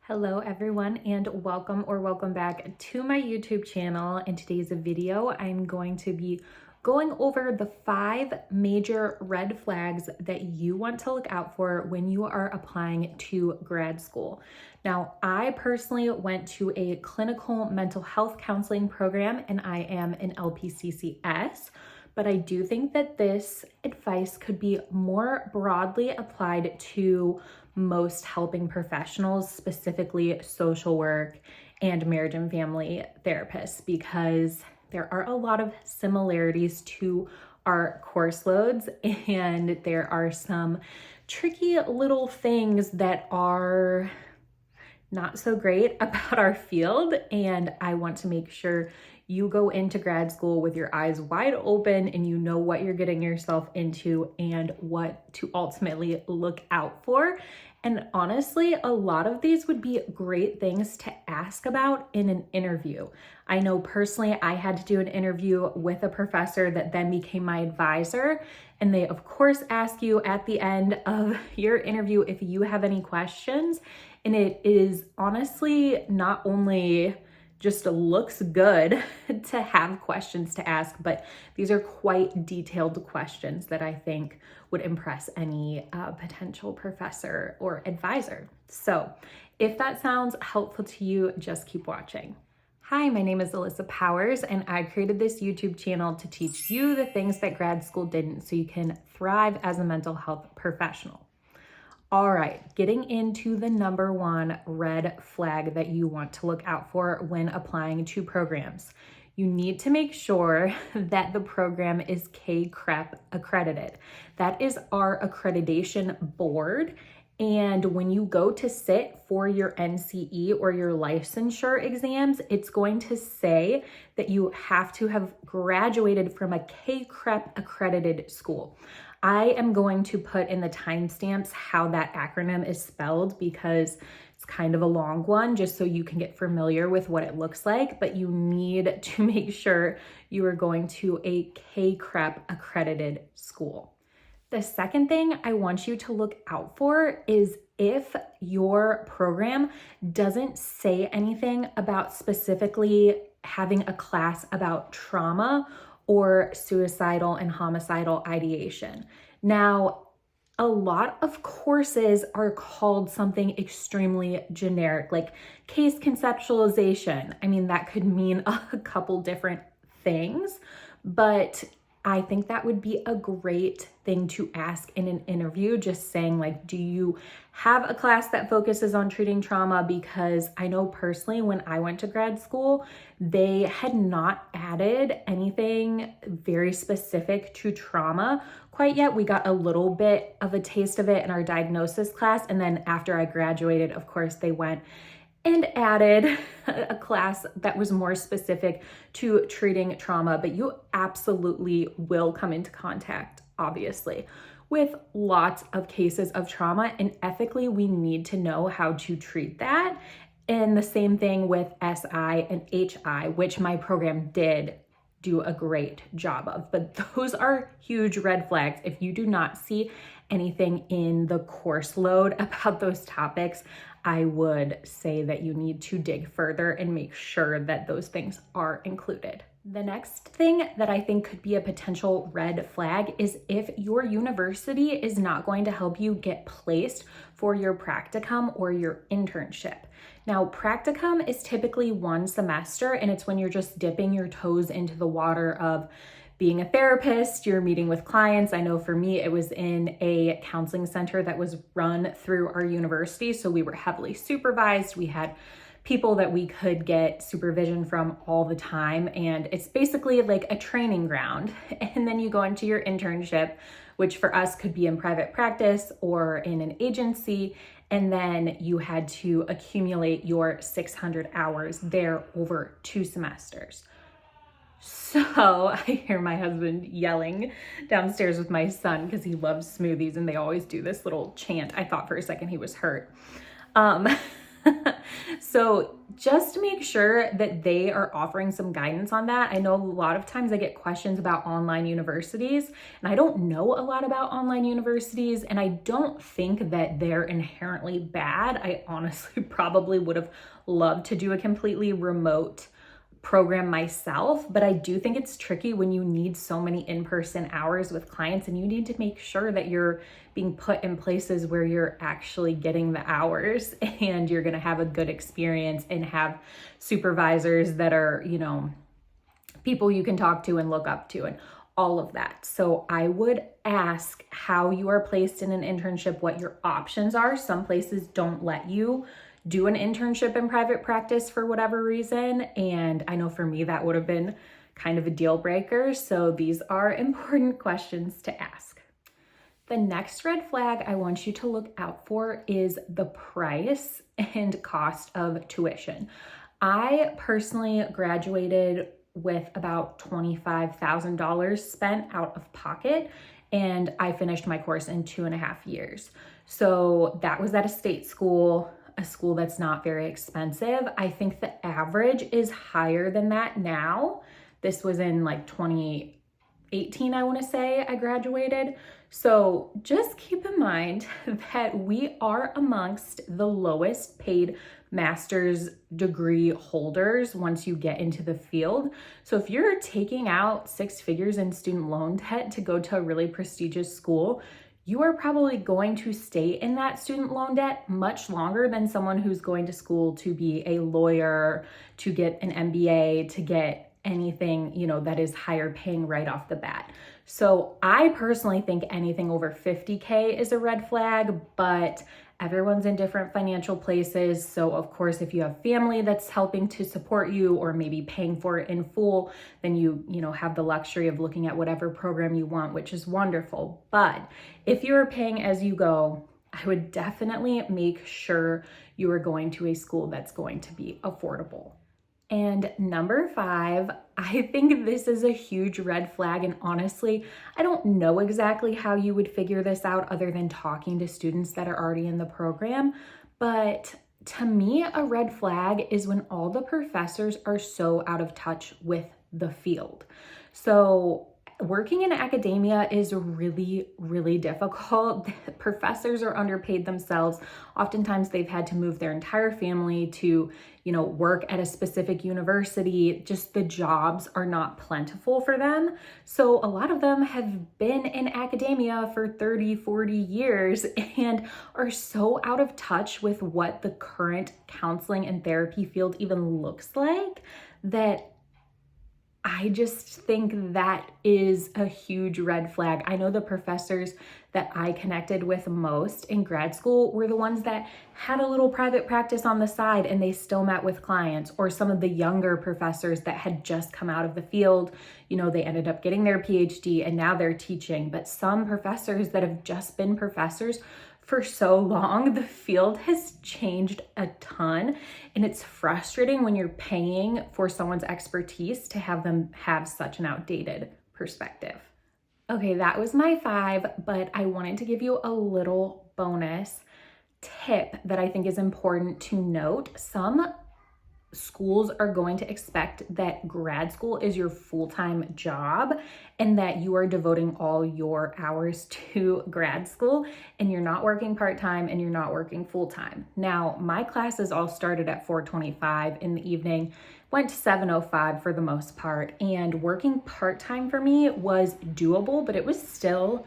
Hello everyone, and welcome back to my YouTube channel. In today's video, I'm going to be going over the 5 major red flags that you want to look out for when you are applying to grad school. Now, I personally went to a clinical mental health counseling program and I am an LPCCs, but I do think that this advice could be more broadly applied to most helping professionals, specifically social work and marriage and family therapists, because there are a lot of similarities to our course loads and there are some tricky little things that are not so great about our field, and I want to make sure you go into grad school with your eyes wide open and you know what you're getting yourself into and what to ultimately look out for. And honestly, a lot of these would be great things to ask about in an interview. I know personally, I had to do an interview with a professor that then became my advisor, and they of course ask you at the end of your interview if you have any questions. And it is honestly not only just looks good to have questions to ask, but these are quite detailed questions that I think would impress any potential professor or advisor. So if that sounds helpful to you, just keep watching. Hi, my name is Allyssa Powers, and I created this YouTube channel to teach you the things that grad school didn't so you can thrive as a mental health professional. All right, getting into the number 1 red flag that you want to look out for when applying to programs. You need to make sure that the program is CACREP accredited. That is our accreditation board. And when you go to sit for your NCE or your licensure exams, it's going to say that you have to have graduated from a CACREP accredited school. I am going to put in the timestamps how that acronym is spelled because it's kind of a long one, just so you can get familiar with what it looks like, but you need to make sure you are going to a CACREP accredited school. The second thing I want you to look out for is if your program doesn't say anything about specifically having a class about trauma or suicidal and homicidal ideation. Now, a lot of courses are called something extremely generic, like case conceptualization. I mean, that could mean a couple different things, but I think that would be a great thing to ask in an interview, just saying like, do you have a class that focuses on treating trauma? Because I know personally when I went to grad school, they had not added anything very specific to trauma quite yet. We got a little bit of a taste of it in our diagnosis class. And then after I graduated, of course, they went and added a class that was more specific to treating trauma, but you absolutely will come into contact, obviously, with lots of cases of trauma, and ethically, we need to know how to treat that. And the same thing with SI and HI, which my program did do a great job of, but those are huge red flags. If you do not see anything in the course load about those topics, I would say that you need to dig further and make sure that those things are included. The next thing that I think could be a potential red flag is if your university is not going to help you get placed for your practicum or your internship. Now, practicum is typically 1 semester, and it's when you're just dipping your toes into the water of being a therapist, you're meeting with clients. I know for me, it was in a counseling center that was run through our university. So we were heavily supervised. We had people that we could get supervision from all the time. And it's basically like a training ground. And then you go into your internship, which for us could be in private practice or in an agency. And then you had to accumulate your 600 hours there over 2 semesters. So I hear my husband yelling downstairs with my son because he loves smoothies and they always do this little chant. I thought for a second he was hurt. So just make sure that they are offering some guidance on that. I know a lot of times I get questions about online universities, and I don't know a lot about online universities, and I don't think that they're inherently bad. I honestly probably would have loved to do a completely remote program myself, but I do think it's tricky when you need so many in-person hours with clients, and you need to make sure that you're being put in places where you're actually getting the hours and you're going to have a good experience and have supervisors that are, you know, people you can talk to and look up to and all of that. So I would ask how you are placed in an internship, what your options are. Some places don't let you do an internship in private practice for whatever reason. And I know for me, that would have been kind of a deal breaker. So these are important questions to ask. The next red flag I want you to look out for is the price and cost of tuition. I personally graduated with about $25,000 spent out of pocket, and I finished my course in 2.5 years. So that was at a state school, a school that's not very expensive. I think the average is higher than that now. This was in like 2018, I want to say I graduated. So just keep in mind that we are amongst the lowest paid master's degree holders once you get into the field. So if you're taking out 6 figures in student loan debt to go to a really prestigious school, you are probably going to stay in that student loan debt much longer than someone who's going to school to be a lawyer, to get an MBA, to get anything, you know, that is higher paying right off the bat. So I personally think anything over 50K is a red flag, but everyone's in different financial places. So of course, if you have family that's helping to support you or maybe paying for it in full, then you have the luxury of looking at whatever program you want, which is wonderful. But if you're paying as you go, I would definitely make sure you are going to a school that's going to be affordable. And number 5, I think this is a huge red flag. And honestly, I don't know exactly how you would figure this out other than talking to students that are already in the program. But to me, a red flag is when all the professors are so out of touch with the field. So working in academia is really, really difficult. Professors are underpaid themselves. Oftentimes they've had to move their entire family to, work at a specific university. Just the jobs are not plentiful for them. So a lot of them have been in academia for 30, 40 years and are so out of touch with what the current counseling and therapy field even looks like that I just think that is a huge red flag. I know the professors that I connected with most in grad school were the ones that had a little private practice on the side and they still met with clients, or some of the younger professors that had just come out of the field, they ended up getting their PhD and now they're teaching. But some professors that have just been professors for so long, the field has changed a ton, and it's frustrating when you're paying for someone's expertise to have them have such an outdated perspective. Okay, that was my 5, but I wanted to give you a little bonus tip that I think is important to note. Some schools are going to expect that grad school is your full-time job and that you are devoting all your hours to grad school and you're not working part-time and you're not working full-time. Now, my classes all started at 4:25 in the evening, went to 7:05 for the most part, and working part-time for me was doable, but it was still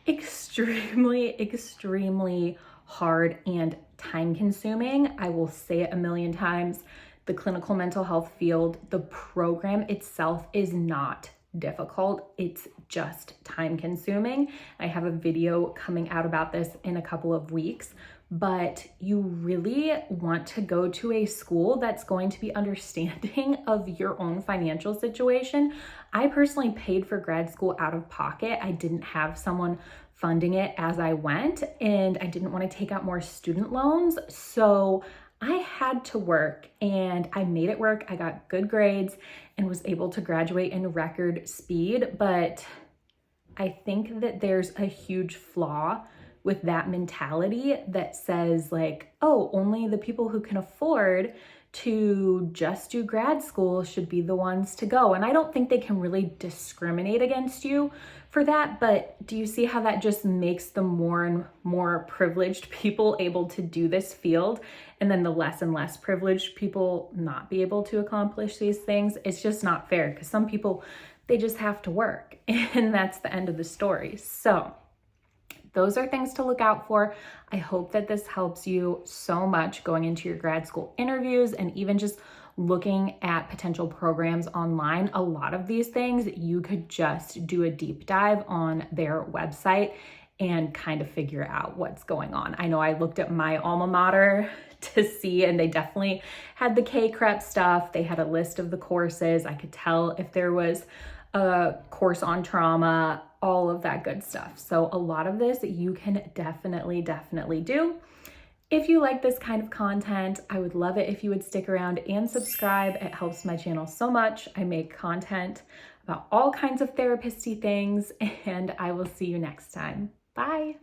extremely, extremely hard and time-consuming. I will say it a million times. The clinical mental health field, the program itself is not difficult. It's just time consuming. I have a video coming out about this in a couple of weeks, but you really want to go to a school that's going to be understanding of your own financial situation. I personally paid for grad school out of pocket. I didn't have someone funding it as I went, and I didn't want to take out more student loans. So I had to work and I made it work. I got good grades and was able to graduate in record speed. But I think that there's a huge flaw with that mentality that says like, oh, only the people who can afford to just do grad school should be the ones to go. And I don't think they can really discriminate against you for that, but do you see how that just makes the more and more privileged people able to do this field, and then the less and less privileged people not be able to accomplish these things? It's just not fair, because some people, they just have to work, and that's the end of the story. So those are things to look out for. I hope that this helps you so much going into your grad school interviews and even just looking at potential programs online. A lot of these things you could just do a deep dive on their website and kind of figure out what's going on. I know I looked at my alma mater to see, and they definitely had the CACREP stuff. They had a list of the courses. I could tell if there was a course on trauma, all of that good stuff. So a lot of this you can definitely do. If you like this kind of content, I would love it if you would stick around and subscribe. It helps my channel so much. I make content about all kinds of therapist-y things, and I will see you next time. Bye.